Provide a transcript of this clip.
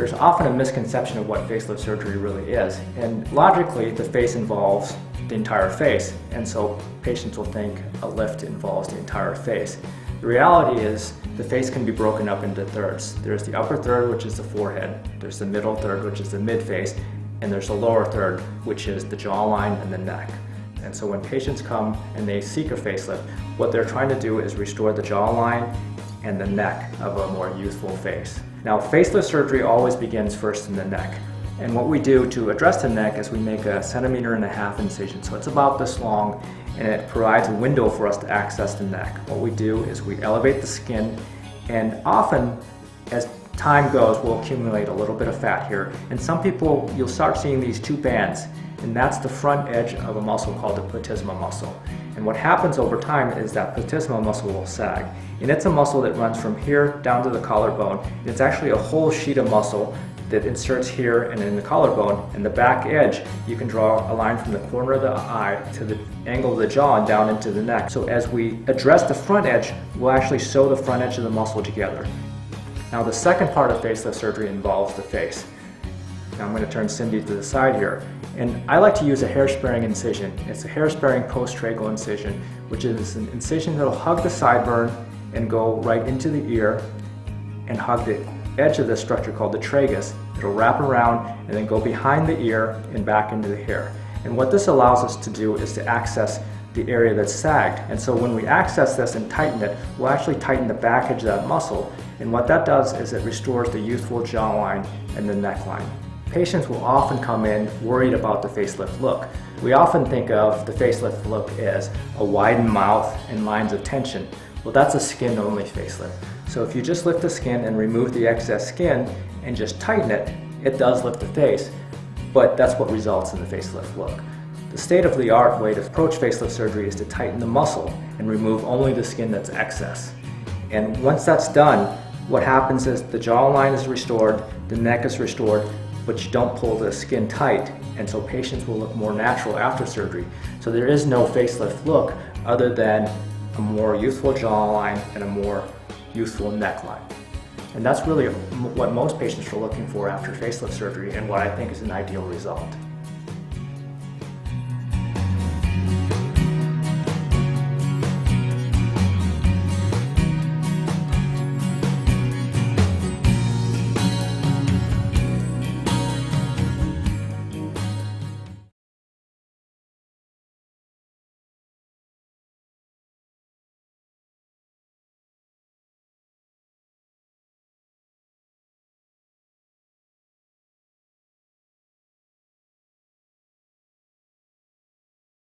there's often a misconception of what facelift surgery really is. And logically, the face involves the entire face. And so patients will think a lift involves the entire face. The reality is the face can be broken up into thirds. There's the upper third, which is the forehead. There's the middle third, which is the mid-face. And there's the lower third, which is the jawline and the neck. And so when patients come and they seek a facelift, what they're trying to do is restore the jawline and the neck of a more youthful face. Now, facelift surgery always begins first in the neck. And what we do to address the neck is we make a 1.5 centimeter incision. So it's about this long, and it provides a window for us to access the neck. What we do is we elevate the skin, and often as time goes, we'll accumulate a little bit of fat here. And some people, you'll start seeing these two bands, and that's the front edge of a muscle called the platysma muscle. And what happens over time is that platysma muscle will sag. And it's a muscle that runs from here down to the collarbone. It's actually a whole sheet of muscle that inserts here and in the collarbone. And the back edge, you can draw a line from the corner of the eye to the angle of the jaw and down into the neck. So as we address the front edge, we'll actually sew the front edge of the muscle together. Now the second part of facelift surgery involves the face. Now I'm going to turn Cindy to the side here. And I like to use a hair-sparing incision. It's a hair-sparing post-tracheal incision, which is an incision that will hug the sideburn and go right into the ear and hug the edge of the structure called the tragus. It'll wrap around and then go behind the ear and back into the hair. And what this allows us to do is to access the area that's sagged. And so when we access this and tighten it, we'll actually tighten the back edge of that muscle. And what that does is it restores the youthful jawline and the neckline. Patients will often come in worried about the facelift look. We often think of the facelift look as a widened mouth and lines of tension. Well, that's a skin-only facelift. So if you just lift the skin and remove the excess skin and just tighten it, it does lift the face, but that's what results in the facelift look. The state-of-the-art way to approach facelift surgery is to tighten the muscle and remove only the skin that's excess. And once that's done, what happens is the jawline is restored, the neck is restored, but you don't pull the skin tight, and so patients will look more natural after surgery. So there is no facelift look other than a more youthful jawline and a more youthful neckline. And that's really what most patients are looking for after facelift surgery and what I think is an ideal result.